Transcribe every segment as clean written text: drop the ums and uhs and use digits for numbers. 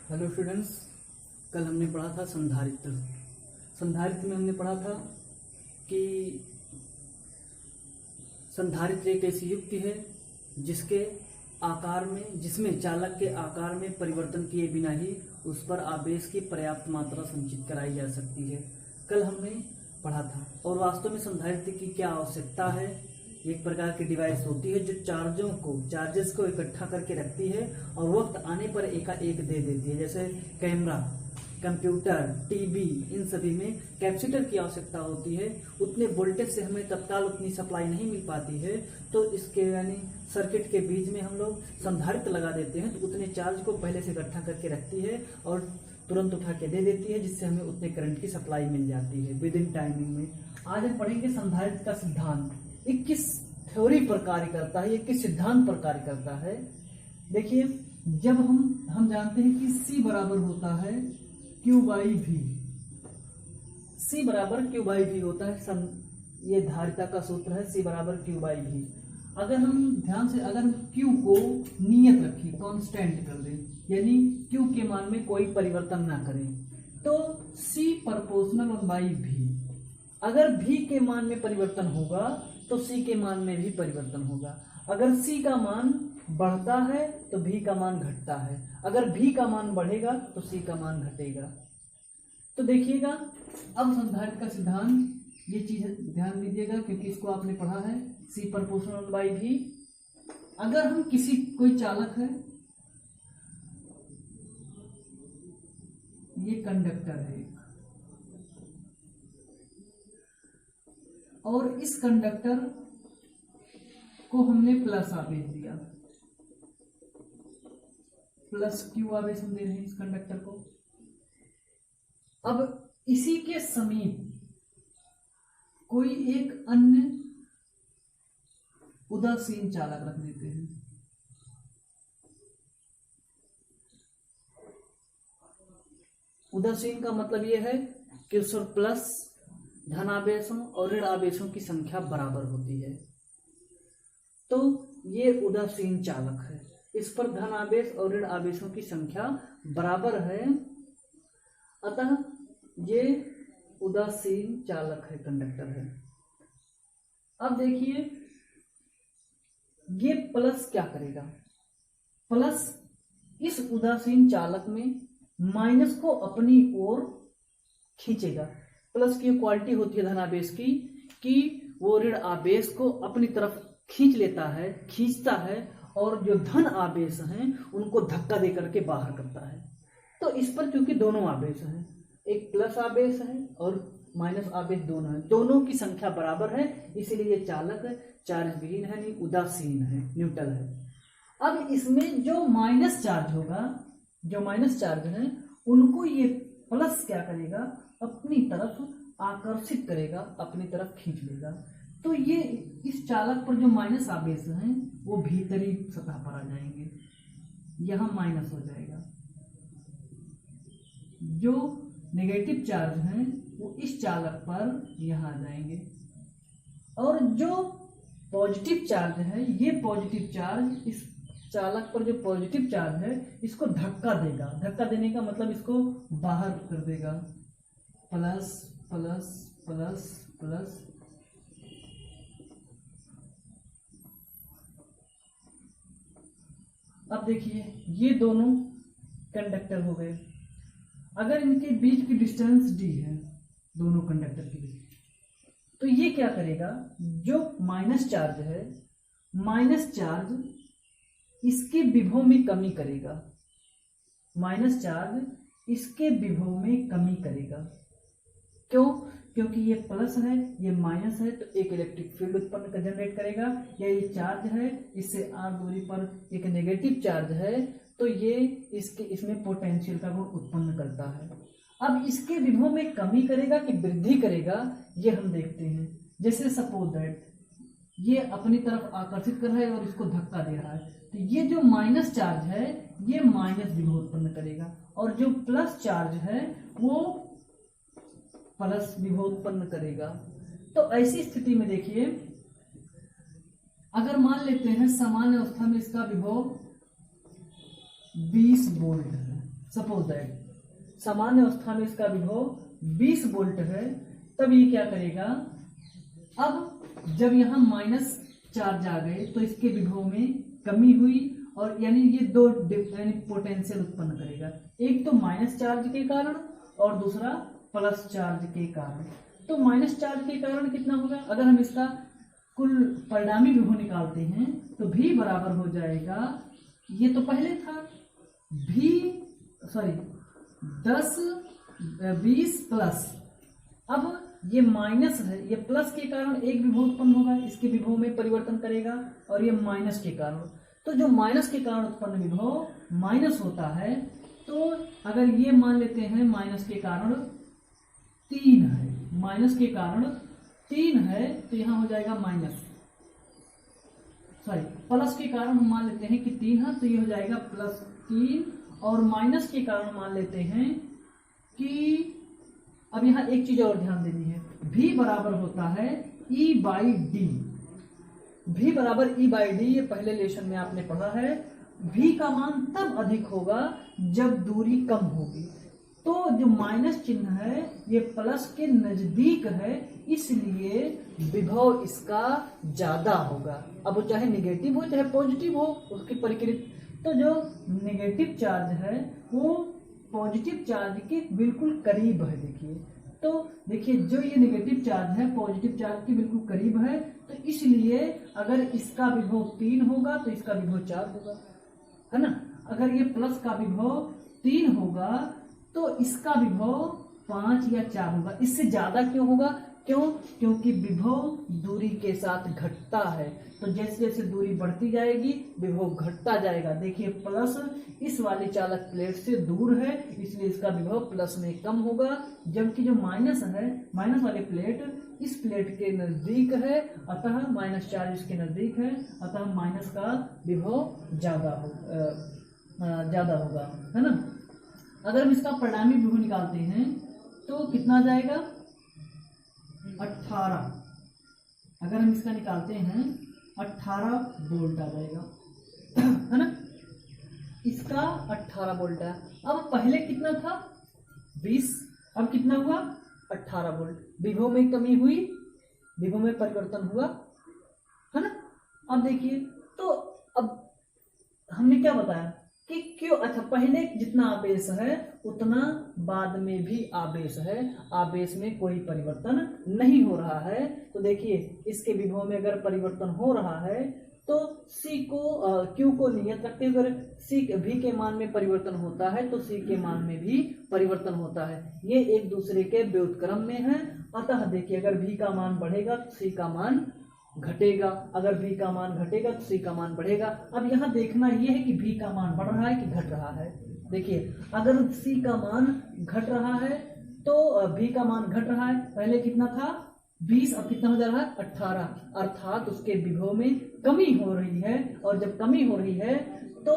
Hello students, कल हमने पढ़ा था संधारित्र। संधारित्र में हमने पढ़ा था कि संधारित्र एक ऐसी युक्ति है जिसमें चालक के आकार में परिवर्तन किए बिना ही उस पर आवेश की पर्याप्त मात्रा संचित कराई जा सकती है। कल हमने पढ़ा था। और वास्तव में संधारित्र की क्या आवश्यकता है। एक प्रकार की डिवाइस होती है जो चार्जेस को इकट्ठा करके रखती है और वक्त आने पर एकाएक दे देती है। जैसे कैमरा, कंप्यूटर, टीवी, इन सभी में कैपेसिटर की आवश्यकता होती है। उतने वोल्टेज से हमें तत्काल उतनी सप्लाई नहीं मिल पाती है, तो इसके यानी सर्किट के बीच में हम लोग संधारित्र लगा देते हैं, तो उतने चार्ज को पहले से इकट्ठा करके रखती है और तुरंत उठा के दे देती है, जिससे हमें उतने करंट की सप्लाई मिल जाती है विद इन टाइमिंग में। आज हम पढ़ेंगे संधारित्र का सिद्धांत। ये किस थ्योरी पर कार्य करता है, ये किस सिद्धांत पर कार्य करता है। देखिए, जब हम जानते हैं कि C बराबर होता है Q बाई वी। C बराबर Q बाई वी होता है, ये धारिता का सूत्र है। C बराबर Q बाई वी। अगर हम ध्यान से अगर Q को नियत रखें, कांस्टेंट कर दें, यानी Q के मान में कोई परिवर्तन ना करें, तो C प्रोपोर्शनल 1/v। अगर V के मान में परिवर्तन होगा तो C के मान में भी परिवर्तन होगा। अगर C का मान बढ़ता है तो V का मान घटता है, अगर V का मान बढ़ेगा तो C का मान घटेगा। तो देखिएगा, अब संधारित्र का सिद्धांत, ये चीज ध्यान दीजिएगा क्योंकि इसको आपने पढ़ा है। C proportional by V। अगर हम कोई चालक है, ये कंडक्टर है और इस कंडक्टर को हमने प्लस आवेश दिया, प्लस Q आवेश हम दे रहे हैं इस कंडक्टर को। अब इसी के समीप कोई एक अन्य उदासीन चालक रख देते हैं। उदासीन का मतलब यह है कि उस पर प्लस धनावेशों और ऋण आवेशों की संख्या बराबर होती है, तो ये उदासीन चालक है। इस पर धन आवेश और ऋण आवेशों की संख्या बराबर है, अतः ये उदासीन चालक है, कंडक्टर है। अब देखिए, ये प्लस क्या करेगा, प्लस इस उदासीन चालक में माइनस को अपनी ओर खींचेगा। प्लस की क्वालिटी होती है धनावेश की कि वो ऋण आवेश को अपनी तरफ खींचता है और जो धन आवेश हैं उनको धक्का दे करके बाहर करता है। तो इस पर क्योंकि दोनों आवेश हैं, एक प्लस आवेश है और माइनस आवेश दोनों है, दोनों की संख्या बराबर है, इसीलिए ये चालक चार्ज विहीन है, नहीं उदासीन है, न्यूट्रल है। अब इसमें जो माइनस चार्ज होगा, जो माइनस चार्ज है, उनको ये प्लस क्या करेगा, अपनी तरफ आकर्षित करेगा, अपनी तरफ खींच लेगा। तो ये इस चालक पर जो माइनस आवेश हैं वो भीतरी सतह पर आ जाएंगे, यहां माइनस हो जाएगा। जो नेगेटिव चार्ज हैं वो इस चालक पर यहां आ जाएंगे, और जो पॉजिटिव चार्ज है, ये पॉजिटिव चार्ज इस चालक पर जो पॉजिटिव चार्ज है इसको धक्का देगा। धक्का देने का मतलब इसको बाहर कर देगा, प्लस प्लस प्लस प्लस। अब देखिए, ये दोनों कंडक्टर हो गए। अगर इनके बीच की डिस्टेंस d है, दोनों कंडक्टर के बीच, तो ये क्या करेगा, जो माइनस चार्ज है, माइनस चार्ज इसके विभव में कमी करेगा, माइनस चार्ज इसके विभव में कमी करेगा। क्यों? क्योंकि ये प्लस है, ये माइनस है, तो एक इलेक्ट्रिक फील्ड उत्पन्न जनरेट करेगा। या ये चार्ज है, इससे r दूरी पर एक नेगेटिव चार्ज है, तो ये इसमें पोटेंशियल का गुण उत्पन्न करता है। अब इसके विभव में कमी करेगा कि वृद्धि करेगा, ये हम देखते हैं। जैसे सपोज दैट ये अपनी तरफ आकर्षित कर रहा है और इसको धक्का दे रहा है, तो ये जो माइनस चार्ज है ये माइनस विभव उत्पन्न करेगा, और जो प्लस चार्ज है वो प्लस विभव उत्पन्न करेगा। तो ऐसी स्थिति में देखिए, अगर मान लेते हैं सामान्य अवस्था में इसका विभव 20 वोल्ट है, सपोज दैट सामान्य अवस्था में इसका विभव 20 वोल्ट है, तब ये क्या करेगा, अब जब यहाँ माइनस चार्ज आ गए तो इसके विभव में कमी हुई, और यानी ये दो यानी पोटेंशियल उत्पन्न करेगा, एक तो माइनस चार्ज के कारण और दूसरा प्लस चार्ज के कारण। तो माइनस चार्ज के कारण कितना होगा, अगर हम इसका कुल परिणामी विभव निकालते हैं तो V बराबर हो जाएगा, ये तो पहले था दस 20 प्लस, अब ये माइनस है, ये प्लस के कारण एक विभव उत्पन्न होगा, इसके विभव में परिवर्तन करेगा, और ये माइनस के कारण, तो जो माइनस के कारण उत्पन्न विभव माइनस होता है, तो अगर ये मान लेते हैं माइनस के कारण 3 है, माइनस के कारण 3 है, तो यहाँ हो जाएगा प्लस के कारण हम मान लेते हैं कि 3 है, तो ये हो जाएगा +3, और माइनस के कारण मान लेते हैं कि, अब यहाँ एक चीज और ध्यान देनी है, V बराबर होता है E/D, V बराबर E/D, ये पहले लेसन में आपने पढ़ा है। V का मान तब अधिक होगा जब दूरी कम होगी, तो जो माइनस चिन्ह है ये प्लस के नजदीक है, इसलिए विभव इसका ज्यादा होगा। अब वो चाहे निगेटिव हो चाहे पॉजिटिव हो उसकी परिकृत, तो जो नेगेटिव चार्ज है वो पॉजिटिव चार्ज के बिल्कुल करीब है। देखिए, तो देखिए जो ये नेगेटिव चार्ज है पॉजिटिव चार्ज के बिल्कुल करीब है, तो इसलिए अगर इसका विभव 3 होगा तो इसका विभव 4 होगा, है ना। अगर ये प्लस का विभव 3 होगा तो इसका विभव 5 या 4 होगा। इससे ज्यादा क्यों होगा, क्योंकि विभव दूरी के साथ घटता है, तो जैसे जैसे दूरी बढ़ती जाएगी विभव घटता जाएगा। देखिए प्लस इस वाली चालक प्लेट से दूर है, इसलिए इसका विभव प्लस में कम होगा, जबकि जो माइनस है, माइनस वाली प्लेट इस प्लेट के नजदीक है, अतः माइनस चार्ज इसके नजदीक है, अतः माइनस का विभव ज्यादा होगा, है ना। अगर हम इसका परिणामी विभव निकालते हैं तो कितना जाएगा, 18। अगर हम इसका निकालते हैं 18 वोल्ट आ जाएगा, है ना। इसका 18 वोल्ट है। अब पहले कितना था 20, अब कितना हुआ 18 वोल्ट। विभव में कमी हुई, विभव में परिवर्तन हुआ, है ना। अब देखिए, तो अब हमने क्या बताया कि क्यों, अच्छा पहले जितना आवेश है उतना बाद में भी आवेश है, आवेश में कोई परिवर्तन नहीं हो रहा है। तो देखिए इसके विभव में अगर परिवर्तन हो रहा है तो C को Q को नियत रखते हैं, अगर C V के मान में परिवर्तन होता है तो C के मान में भी परिवर्तन होता है, ये एक दूसरे के व्युत्क्रम में है। अतः देखिए अगर V का मान बढ़ेगा तो C का मान घटेगा, अगर V का मान घटेगा तो C का मान बढ़ेगा। अब यहाँ देखना ये है कि V का मान बढ़ रहा है कि घट रहा है। देखिए अगर C का मान घट रहा है तो V का मान घट रहा है, पहले कितना था 20, अब कितना हो जा रहा है 18, अर्थात उसके विभव में कमी हो रही है, और जब कमी हो रही है तो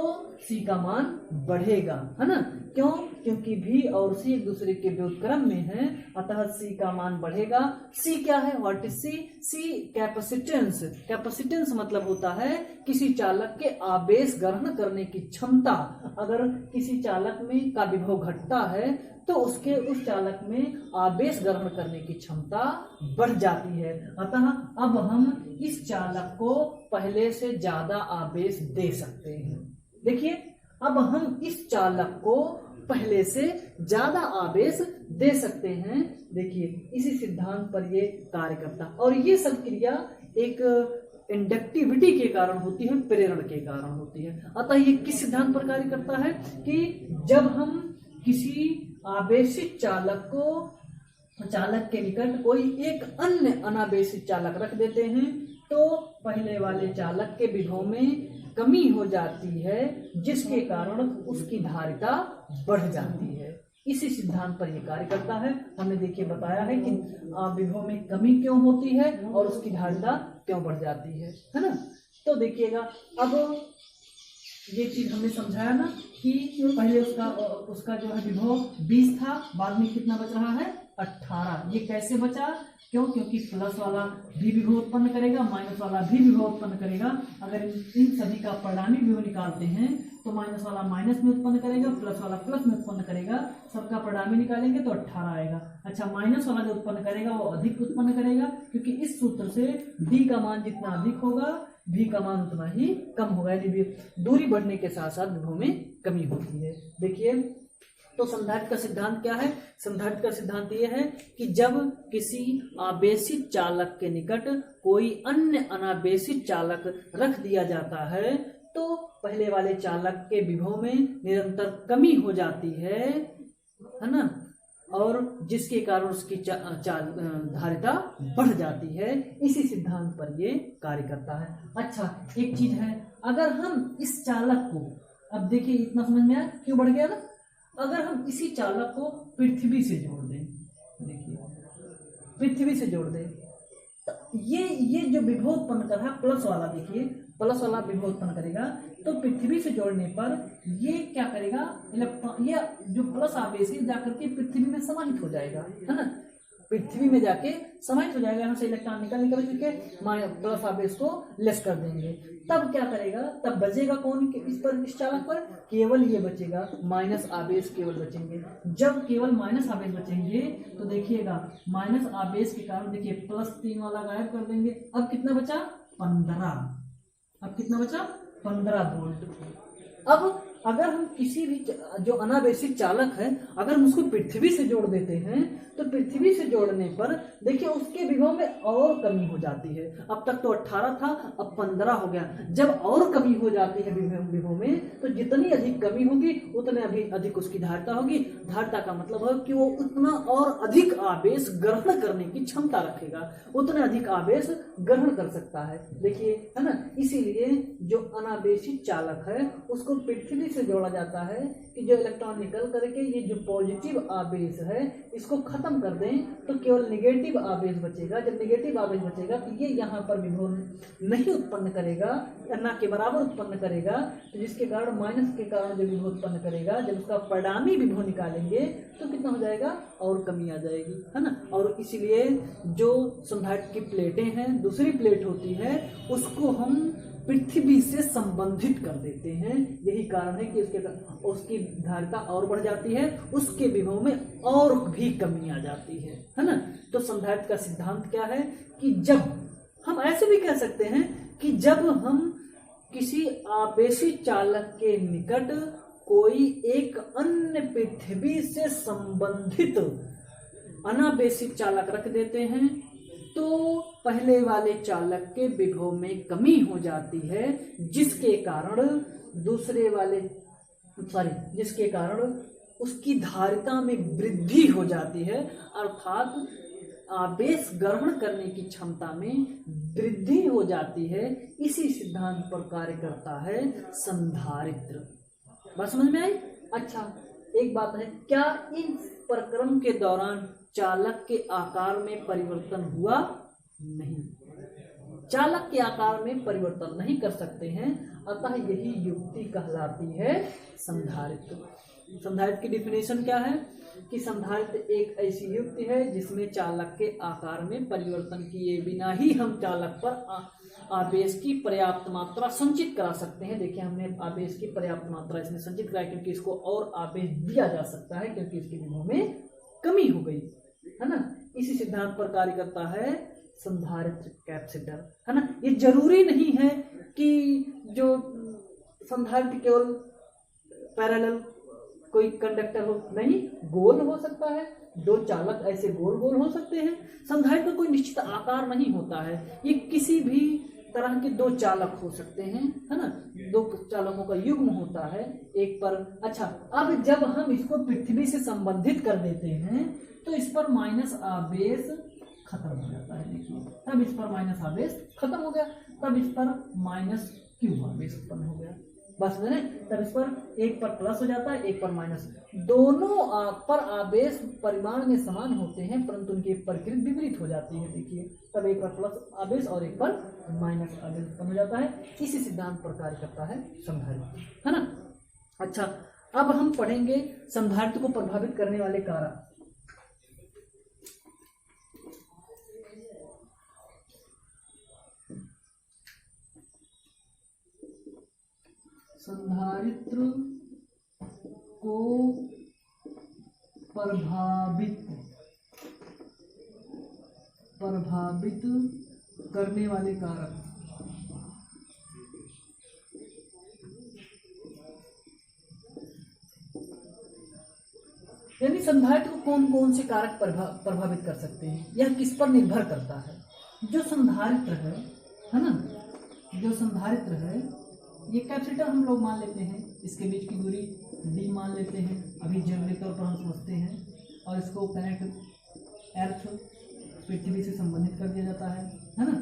C का मान बढ़ेगा, है ना। क्यों, क्योंकि V और C एक दूसरे के व्युत्क्रम में है, अतः C का मान बढ़ेगा। C क्या है, what is C? C capacitance. Capacitance मतलब होता है किसी चालक के आवेश ग्रहण करने की क्षमता। अगर किसी चालक में का विभव घटता है तो उसके उस चालक में आवेश ग्रहण करने की क्षमता बढ़ जाती है, अतः अब हम इस चालक को पहले से ज्यादा आवेश दे सकते हैं। देखिए अब हम इस चालक को पहले से ज्यादा आवेश दे सकते हैं। देखिए इसी सिद्धांत पर ये कार्य करता, और ये सब क्रिया एक इंडक्टिविटी के कारण होती है, प्रेरण के कारण होती है। अतः ये किस सिद्धांत पर कार्य करता है कि जब हम किसी आवेशित चालक के निकट कोई एक अन्य अनावेशित चालक रख देते हैं तो पहले वाले चालक के विभव में कमी हो जाती है, जिसके कारण उसकी धारिता बढ़ जाती है। इसी सिद्धांत पर यह कार्य करता है। हमने देखिए बताया है कि विभव में कमी क्यों होती है और उसकी धारिता क्यों बढ़ जाती है ना। तो देखिएगा अब ये चीज हमने समझाया ना कि पहले उसका जो है विभव 20 था, बाद में कितना बच रहा है 18। ये कैसे बचा? क्यों? क्योंकि प्लस वाला भी विभव उत्पन्न करेगा, माइनस वाला भी विभव उत्पन्न करेगा। अगर इन सभी का परिणामी विभव निकालते हैं तो माइनस वाला माइनस में उत्पन्न करेगा, प्लस वाला प्लस में उत्पन्न करेगा, सबका परिणामी निकालेंगे तो 18 आएगा। अच्छा, माइनस वाला जो उत्पन्न करेगा वो अधिक उत्पन्न करेगा, क्योंकि इस सूत्र से डी का मान जितना अधिक होगा भी का मान उतना ही कम होगा, यदि दूरी बढ़ने के साथ साथ विभव में कमी होती है। देखिए, तो संधारित्र का सिद्धांत क्या है? संधारित्र का सिद्धांत यह है कि जब किसी आवेशित चालक के निकट कोई अन्य अनावेशित चालक रख दिया जाता है तो पहले वाले चालक के विभव में निरंतर कमी हो जाती है ना, और जिसके कारण उसकी धारिता बढ़ जाती है। इसी सिद्धांत पर ये कार्य करता है। अच्छा, एक चीज है, अगर हम इस चालक को, अब देखिए इतना समझ में आया क्यों बढ़ गया ना, अगर हम इसी चालक को पृथ्वी से जोड़ दें, देखिए पृथ्वी से जोड़ दें तो ये जो विभव उत्पन्न कर रहा है प्लस वाला, देखिए प्लस वाला विभव उत्पन्न करेगा, तो पृथ्वी से जोड़ने पर ये क्या करेगा, इलेक्ट्रॉन, ये जो प्लस आवेश है जाकर के पृथ्वी में समाहित हो जाएगा, है ना, पृथ्वी में जाके समाहित हो जाएगा। यहाँ से इलेक्ट्रॉन निकल करके प्लस आवेश को लेस कर देंगे। तब क्या करेगा? तब बचेगा कौन इस पर, इस चालक पर? केवल ये बचेगा, माइनस आवेश केवल बचेंगे। जब केवल माइनस आवेश बचेंगे तो देखिएगा माइनस आवेश के कारण, देखिए +3 वाला गायब कर देंगे। अब कितना बचा? 15। अब कितना बचा? 15 वोल्ट। अब अगर हम किसी भी जो अनावेशित चालक है अगर हम उसको पृथ्वी से जोड़ देते हैं तो पृथ्वी से जोड़ने पर देखिए उसके विभव में और कमी हो जाती है। अब तक तो 18 था, अब 15 हो गया। जब और कमी हो जाती है विभव में तो जितनी अधिक कमी होगी उतने अभी अधिक उसकी धारिता होगी। धारिता का मतलब है कि वो उतना और अधिक आवेश ग्रहण करने की क्षमता रखेगा, उतने अधिक आवेश ग्रहण कर सकता है। देखिए, है ना, इसीलिए जो अनावेशित चालक है उसको पृथ्वी से जोड़ा जाता है कि जो इलेक्ट्रॉन निकल करके ये जो पॉजिटिव आवेश है इसको खत्म कर दें तो केवल नेगेटिव आवेश बचेगा। जब नेगेटिव आवेश बचेगा तो ये यहाँ पर विभव नहीं उत्पन्न करेगा, ना के बराबर उत्पन्न करेगा, तो जिसके कारण माइनस के कारण जो विभव उत्पन्न करेगा, जब उसका परिणामी विभव निकालेंगे तो कितना हो जाएगा? और कमी आ जाएगी, है ना। और इसीलिए जो संधारित्र की प्लेटें हैं, दूसरी प्लेट होती है उसको हम पृथ्वी से संबंधित कर देते हैं। यही कारण है कि उसकी धारिता और बढ़ जाती है, उसके विभव में और भी कमी आ जाती है ना। तो संधारित्र का सिद्धांत क्या है कि जब हम ऐसे भी कह सकते हैं कि जब हम किसी आवेशित चालक के निकट कोई एक अन्य पृथ्वी से संबंधित अनावेशित चालक रख देते हैं तो पहले वाले चालक के विभव में कमी हो जाती है, जिसके कारण उसकी धारिता में वृद्धि हो जाती है, अर्थात आवेश ग्रहण करने की क्षमता में वृद्धि हो जाती है। इसी सिद्धांत पर कार्य करता है संधारित्र। बात समझ में आई? अच्छा, एक बात है, क्या इन प्रक्रम के दौरान चालक के आकार में परिवर्तन हुआ? नहीं, चालक के आकार में परिवर्तन नहीं कर सकते हैं, अतः यही युक्ति कहलाती है संधारित्र। संधारित्र की डिफिनेशन क्या है कि संधारित्र एक ऐसी युक्ति है जिसमें चालक के आकार में परिवर्तन किए बिना ही हम चालक पर आवेश की पर्याप्त मात्रा संचित करा सकते हैं। देखिए, हमने आवेश की पर्याप्त मात्रा इसमें संचित कराई क्योंकि इसको और आवेश दिया जा सकता है क्योंकि इसके विभव में कमी हो गई, है ना। इसी सिद्धांत पर कार्य करता है संधारित्र कैपेसिटर, है ना। ये जरूरी नहीं है कि जो संधारित्र केवल पैरेलल कोई कंडक्टर हो, नहीं, गोल हो सकता है। दो चालक ऐसे गोल गोल हो सकते हैं। संधारित्र का कोई निश्चित आकार नहीं होता है, ये किसी भी तरह के दो चालक हो सकते हैं, है ना। दो चालकों का युग्म होता है एक पर। अच्छा, अब जब हम इसको पृथ्वी से संबंधित कर देते हैं तो इस पर माइनस आवेश खत्म हो जाता है। देखिए, तब इस पर माइनस आवेश खत्म हो गया, तब इस पर माइनस क्यू आवेश उत्पन्न हो गया। बस मैंने तब इस पर एक पर प्लस हो जाता है, एक पर माइनस। दोनों पर आवेश परिमाण में समान होते हैं परंतु उनकी प्रकृति विपरीत हो जाती है। देखिए, तब एक पर प्लस आवेश और एक पर माइनस आवेश उत्पन्न हो जाता है। इसी सिद्धांत पर कार्य करता है संधारित्र, है ना। अच्छा, अब हम पढ़ेंगे संधारित्र को प्रभावित करने वाले कारक। संधारित्र को प्रभावित करने वाले कारक। यानी संधारित्र को कौन कौन से कारक प्रभावित कर सकते हैं, यह किस पर निर्भर करता है। जो संधारित्र है ना, जो संधारित्र है, ये कैपेसिटर हम लोग मान लेते हैं, इसके बीच की दूरी d मान लेते हैं, अभी जनरल तौर पर हम समझते हैं, और इसको कनेक्ट अर्थ पृथ्वी से संबंधित कर दिया जाता है ना,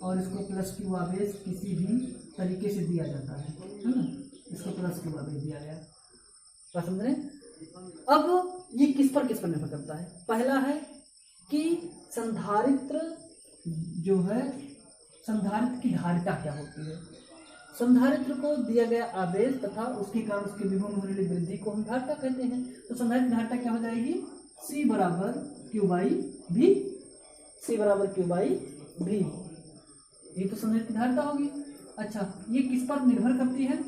और इसको प्लस क्यू आवेश किसी भी तरीके से दिया जाता है ना, इसको प्लस क्यू आवेश दिया गया। क्या समझ रहे? अब ये किस पर निर्भर करता है। पहला है कि संधारित्र जो है, संधारित्र की धारिता क्या होती है। संधारित्र को दिया गया आवेश तथा उसके कारण उसके विभव में होने वाली वृद्धि को हम धारिता कहते हैं। तो संधारित्र धारिता क्या हो जाएगी, C बराबर Q बाई V। C बराबर Q बाई V, ये तो संधारित्र धारिता होगी। अच्छा, ये किस पर निर्भर करती है,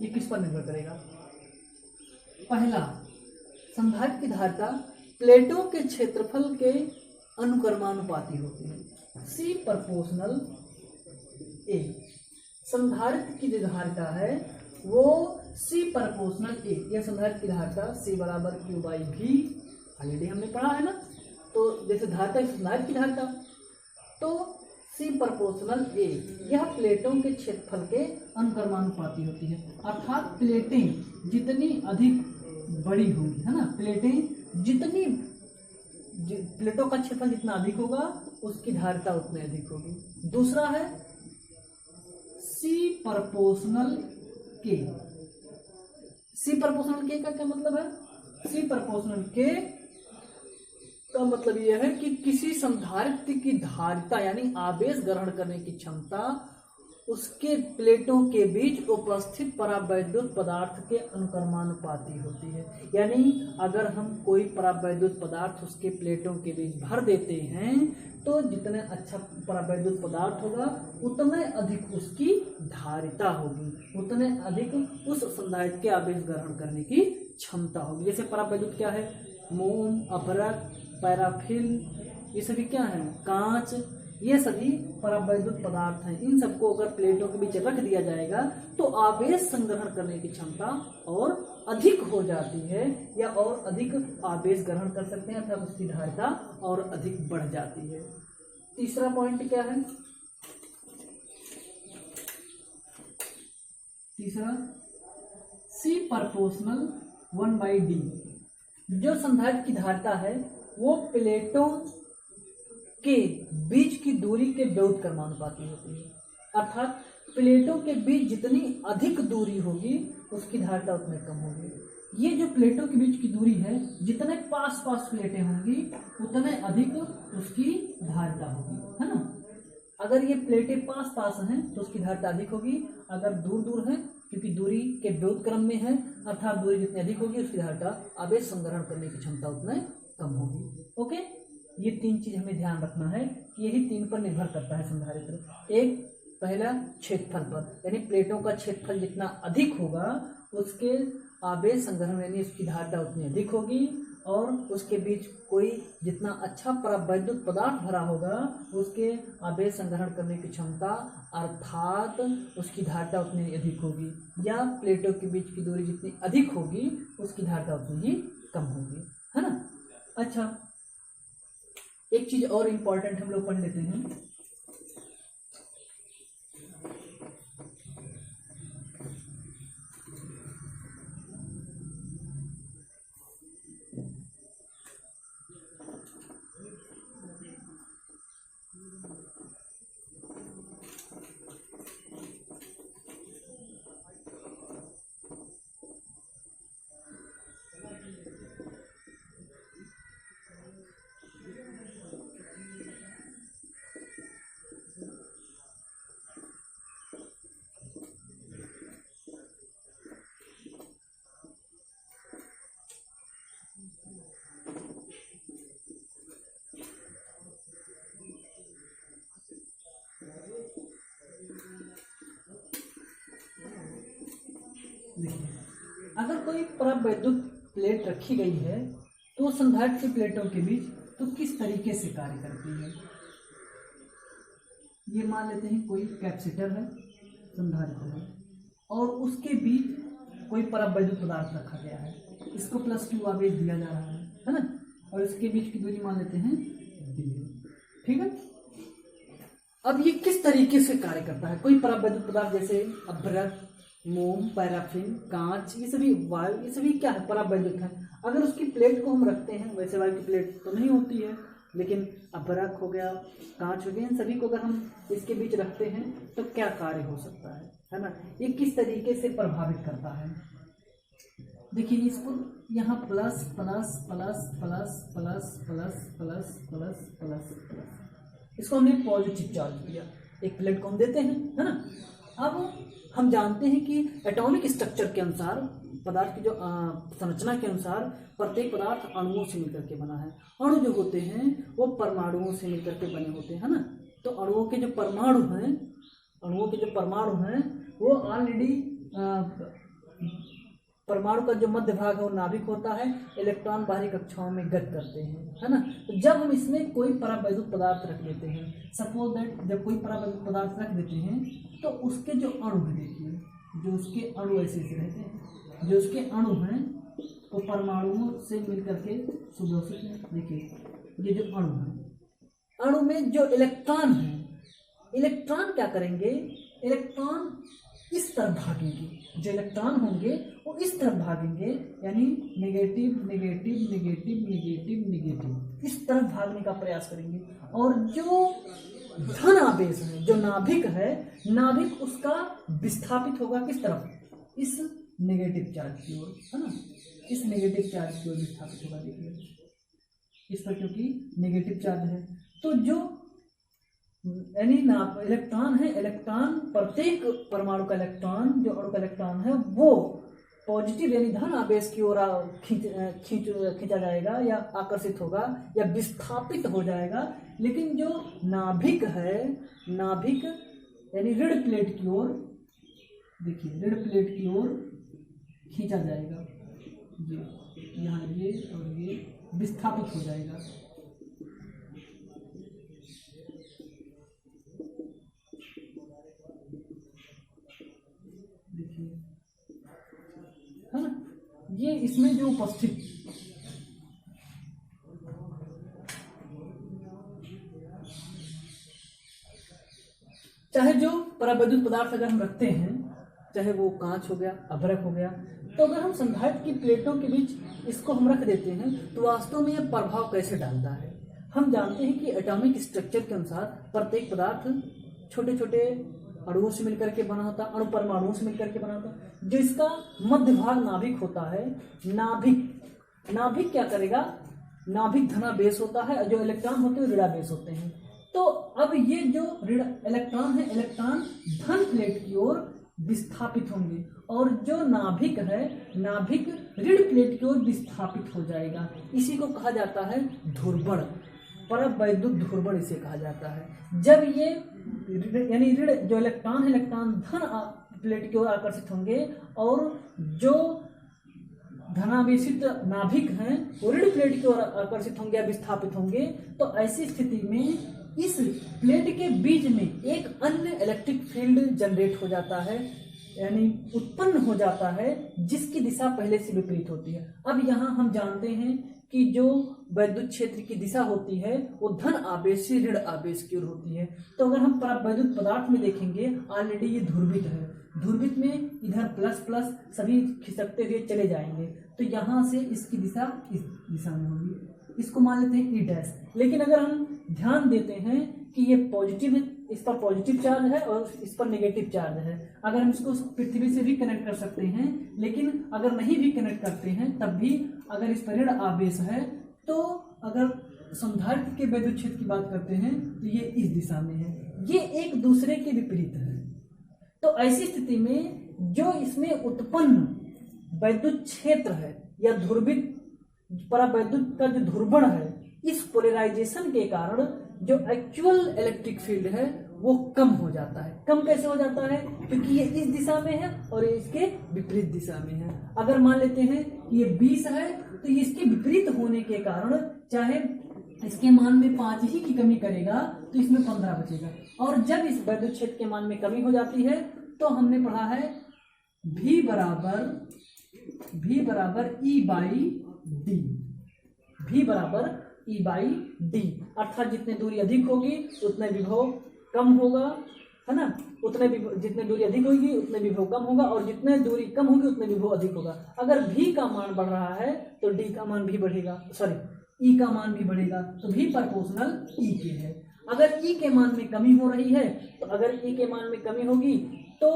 ये किस पर निर्भर करेगा। पहला, संधारित्र की धारिता प्लेटों के क्षेत्रफल के अनुक्रमानुपाती होती है। C प्रोपोर्शनल A, संधारित्र की जो धारिता है वो C प्रोपोर्शनल A, यह संधारित्र की धारिता C बराबर Q बाई V ऑलरेडी हमने पढ़ा है ना। तो जैसे धारिता संधारित्र की धारिता, तो C प्रोपोर्शनल A यह प्लेटों के क्षेत्रफल के अनुक्रमानुपाती होती है। अर्थात प्लेटें जितनी अधिक बड़ी होगी, है ना, प्लेटों का क्षेत्रफल जितना अधिक होगा उसकी धारिता उतनी अधिक होगी। दूसरा है C proportional K। C proportional K का क्या मतलब है, C प्रोपोर्शनल K का मतलब यह है कि किसी संधारित्र की धारिता यानी आवेश ग्रहण करने की क्षमता उसके प्लेटों के बीच उपस्थित परावैद्युत पदार्थ के अनुक्रमानुपाती होती है। यानी अगर हम कोई परावैद्युत पदार्थ उसके प्लेटों के बीच भर देते हैं तो जितने अच्छा परावैद्युत पदार्थ होगा उतने अधिक उसकी धारिता होगी, उतने अधिक उस संधारित्र के आवेश ग्रहण करने की क्षमता होगी। जैसे परावैद्युत क्या है, मोम, अभ्रक, पैराफिन, ये सभी क्या है, कांच, ये सभी परावैद्युत पदार्थ हैं। इन सबको अगर प्लेटों के बीच रख दिया जाएगा तो आवेश संग्रहण करने की क्षमता और अधिक हो जाती है, या और अधिक आवेश ग्रहण कर सकते हैं, अर्थात उसकी धारिता और अधिक बढ़ जाती है। तीसरा पॉइंट क्या है, तीसरा C प्रोपोर्शनल 1/D, जो संधारित्र की धारिता है वो प्लेटों के बीच की दूरी के व्युत्क्रमानुपाती होती है। अर्थात प्लेटों के बीच जितनी अधिक दूरी होगी उसकी धारिता उतनी कम होगी। ये जो प्लेटों के बीच की दूरी है, जितने पास पास प्लेटें होंगी उतने अधिक उसकी धारिता होगी, है ना। अगर ये प्लेटें पास पास हैं तो उसकी धारिता अधिक होगी, अगर दूर दूर है क्योंकि दूरी के व्युत्क्रम में है, अर्थात दूरी जितनी अधिक होगी उसकी धारिता आवेश संग्रहण करने की क्षमता उतने कम होगी। ओके, ये तीन चीज हमें ध्यान रखना है कि यही तीन पर निर्भर करता है संधारित्र। एक, पहला क्षेत्रफल पर, यानी प्लेटों का क्षेत्रफल जितना अधिक होगा उसके आवेश संग्रहण यानी उसकी धारिता उतनी अधिक होगी, और उसके बीच कोई जितना अच्छा परावैद्युत पदार्थ भरा होगा उसके आवेश संग्रहण करने की क्षमता अर्थात उसकी धारिता उतनी अधिक होगी, या प्लेटों के बीच की दूरी जितनी अधिक होगी उसकी धारिता उतनी ही कम होगी, है ना। अच्छा, एक चीज और इम्पोर्टेंट हम लोग पढ़ लेते हैं। देखिए, अगर कोई परावैद्युत प्लेट रखी गई है तो संधारित्र की प्लेटों के बीच तो किस तरीके से कार्य करती है। ये मान लेते हैं कोई कैपेसिटर है, संधारित्र है, और उसके बीच कोई परावैद्युत पदार्थ रखा गया है, इसको प्लस Q आवेश दिया जा रहा है ना, और इसके बीच की दूरी मान लेते हैं d, ठीक है। अब ये किस तरीके से कार्य करता है। कोई परावैद्युत पदार्थ जैसे अभ्रक, मोम, पैराफिन, कांच, ये सभी वायु, ये सभी क्या है, परावैद्युत है। अगर उसकी प्लेट को हम रखते हैं, वैसे वायु की प्लेट तो नहीं होती है, लेकिन अभ्रक हो गया, कांच हो गया, इन सभी को अगर हम इसके बीच रखते हैं तो क्या कार्य हो सकता है ना। ये किस तरीके से प्रभावित करता है। देखिए, इसको यहाँ plus plus plus plus plus plus plus plus plus plus, इसको हमने पॉजिटिव चार्ज दिया, एक प्लेट को हम देते हैं, है ना। अब हम जानते हैं कि एटॉमिक स्ट्रक्चर के अनुसार, पदार्थ की जो संरचना के अनुसार प्रत्येक पदार्थ अणुओं से मिलकर के बना है। अणु जो होते हैं वो परमाणुओं से मिलकर के बने होते हैं ना। तो अणुओं के जो परमाणु हैं वो ऑलरेडी परमाणु का जो मध्य भाग है वो नाभिक होता है, इलेक्ट्रॉन बाहरी कक्षाओं में गति करते हैं, है ना। तो जब हम इसमें कोई परावैद्युत पदार्थ रख देते हैं, सपोज दैट जब कोई परावैद्युत पदार्थ रख देते हैं तो उसके जो अणु हैं, देखिए जो उसके अणु ऐसे रहते हैं, जो उसके अणु हैं वो परमाणुओं से मिलकर के सुदूषित हैं। देखिए ये जो अणु हैं, अणु में जो इलेक्ट्रॉन है, इलेक्ट्रॉन क्या करेंगे, इलेक्ट्रॉन इस तरफ भागेंगे, जो इलेक्ट्रॉन होंगे वो इस तरफ भागेंगे, यानी negative negative negative negative negative, इस तरफ भागने का प्रयास करेंगे। और जो धन आवेश है, जो नाभिक है, नाभिक उसका विस्थापित होगा किस तरफ, इस नेगेटिव चार्ज की ओर, है ना, इस नेगेटिव चार्ज की ओर विस्थापित होगा। देखिए इस पर क्योंकि नेगेटिव चार्ज है, तो जो यानी इलेक्ट्रॉन है, इलेक्ट्रॉन प्रत्येक परमाणु का इलेक्ट्रॉन, जो अणु का इलेक्ट्रॉन है वो पॉजिटिव यानी धन आवेश की ओर खींचा जाएगा या आकर्षित होगा या विस्थापित हो जाएगा। लेकिन जो नाभिक है, नाभिक यानी ऋण प्लेट की ओर, देखिए ऋण प्लेट की ओर खींचा जाएगा, ये यहाँ ये और ये विस्थापित हो जाएगा। देखिए है ना, ये इसमें जो उपस्थित चाहे जो परावैद्युत पदार्थ अगर हम रखते हैं, चाहे वो कांच हो गया, अभ्रक हो गया, तो अगर हम संधारित्र की प्लेटों के बीच इसको हम रख देते हैं तो वास्तव में यह प्रभाव कैसे डालता है। हम जानते हैं कि एटॉमिक स्ट्रक्चर के अनुसार प्रत्येक पदार्थ छोटे छोटे अणुओं से मिलकर के बना होता, अणु परमाणुओं से मिलकर के बना होता। जो इसका मध्य भाग नाभिक होता है, नाभिक क्या करेगा, नाभिक धनावेश होता है, जो इलेक्ट्रॉन होते हैं ऋणावेश होते हैं। तो अब ये जो इलेक्ट्रॉन है, इलेक्ट्रॉन धन प्लेट की ओर विस्थापित होंगे और जो नाभिक है, नाभिक ऋण प्लेट की ओर विस्थापित हो जाएगा। इसी को कहा जाता है ध्रुवण, परावैद्युत ध्रुवण इसे कहा जाता है। जब ये यानी ऋण जो इलेक्ट्रॉन है, इलेक्ट्रॉन धन प्लेट की ओर आकर्षित होंगे और जो धनावेशित नाभिक हैं वो ऋण प्लेट की ओर आकर्षित होंगे या विस्थापित होंगे। तो ऐसी स्थिति में इस प्लेट के बीच में एक अन्य इलेक्ट्रिक फील्ड जनरेट हो जाता है, यानी उत्पन्न हो जाता है, जिसकी दिशा पहले से विपरीत होती है। अब यहाँ हम जानते हैं कि जो वैद्युत क्षेत्र की दिशा होती है वो धन आवेश से ऋण आवेश की ओर होती है। तो अगर हम परावैद्युत पदार्थ में देखेंगे, ऑलरेडी ये ध्रुवित है, ध्रुवित में इधर प्लस प्लस सभी खिसकते हुए चले जाएंगे, तो यहाँ से इसकी दिशा इस दिशा में होगी, इसको मान लेते हैं ई डैश। लेकिन अगर हम ध्यान देते हैं कि ये पॉजिटिव है, इस पर पॉजिटिव चार्ज है और इस पर नेगेटिव चार्ज है, अगर हम इसको पृथ्वी से भी कनेक्ट कर सकते हैं, लेकिन अगर नहीं भी कनेक्ट करते हैं तब भी अगर इस पर ऋण आवेश है, तो अगर संधारित्र के वैद्युत क्षेत्र की बात करते हैं तो ये इस दिशा में है, ये एक दूसरे के विपरीत है। तो ऐसी स्थिति में जो इसमें उत्पन्न वैद्युत क्षेत्र है या ध्रुवित परावैद्युत का जो ध्रुवण है, इस पोलराइजेशन के कारण जो एक्चुअल इलेक्ट्रिक फील्ड है वो कम हो जाता है। कम कैसे हो जाता है? क्योंकि ये इस दिशा में है और ये इसके विपरीत दिशा में है। अगर मान लेते हैं कि ये 20 है तो ये इसके विपरीत होने के कारण चाहे इसके मान में 5 ही की कमी करेगा तो इसमें 15 बचेगा। और जब इस वैद्युत क्षेत्र के मान में कमी हो जाती है तो हमने पढ़ा है V बराबर E बाई डी। V बराबर E बाई डी, अर्थात जितने दूरी अधिक होगी उतने विभव कम होगा, है ना। जितने दूरी अधिक होगी उतने विभव कम होगा, और जितने दूरी कम होगी उतने विभव अधिक होगा। अगर V का मान बढ़ रहा है तो D का मान भी बढ़ेगा, सॉरी E का मान भी बढ़ेगा, तो V प्रोपोर्शनल E के है। अगर E के मान में कमी हो रही है तो अगर E के मान में कमी होगी तो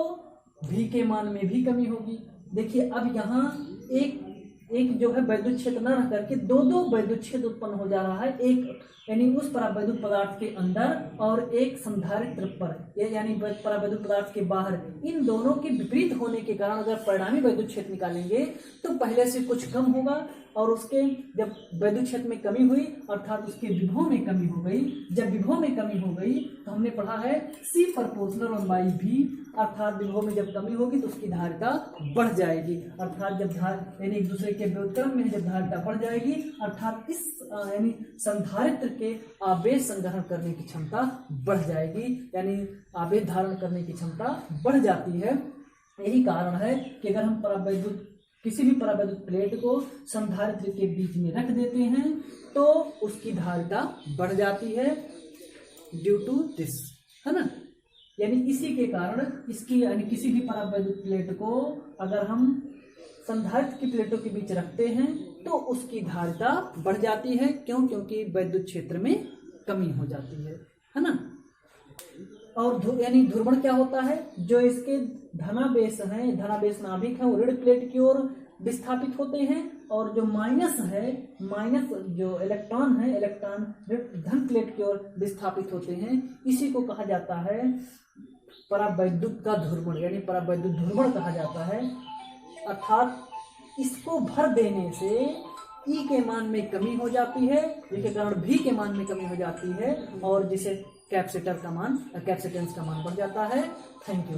V के मान में भी कमी होगी। देखिए अब यहाँ एक जो है वैद्युत क्षेत्र न रह करके दो वैद्युत क्षेत्र उत्पन्न हो जा रहा है, एक यानी उस परावैद्युत पदार्थ के अंदर और एक संधारित्र पर, यानी परावैद्युत पदार्थ के बाहर। इन दोनों के विपरीत होने के कारण अगर परिणामी वैद्युत क्षेत्र निकालेंगे तो पहले से कुछ कम होगा, और उसके जब वैद्युत क्षेत्र में कमी हुई अर्थात उसके विभव में कमी हो गई। जब विभव में कमी हो गई तो हमने पढ़ा है C प्रोपोर्शनल 1/V, अर्थात विभव में जब कमी होगी तो उसकी धारिता बढ़ जाएगी। अर्थात जब यानी एक दूसरे के व्युत्क्रम में जब धारिता बढ़ जाएगी अर्थात इस यानी संधारित्र के आवेश संग्रहण करने की क्षमता बढ़ जाएगी, यानी आवेश धारण करने की क्षमता बढ़ जाती है। यही कारण है कि अगर हम किसी भी परावैद्युत प्लेट को संधारित्र के बीच में रख देते हैं तो उसकी धारिता बढ़ जाती है, ड्यू टू दिस, है ना। यानी इसी के कारण इसकी यानी किसी भी परावैद्युत प्लेट को अगर हम संधारित्र की प्लेटों के बीच रखते हैं तो उसकी धारिता बढ़ जाती है। क्यों? क्योंकि वैद्युत क्षेत्र में कमी हो जाती है ना। और यानी ध्रुवण क्या होता है? जो इसके धनावेश हैं, धनावेश नाभिक है, वो ऋण प्लेट की ओर विस्थापित होते हैं, और जो माइनस जो इलेक्ट्रॉन है, इलेक्ट्रॉन धन प्लेट की ओर विस्थापित होते हैं। इसी को कहा जाता है परावैद्युत का ध्रुवण, यानी परावैद्युत ध्रुवण कहा जाता है। अर्थात इसको भर देने से E के मान में कमी हो जाती है, जिसके कारण V के मान में कमी हो जाती है, और जिसे कैपेसिटेंस का मान बढ़ जाता है। Thank you.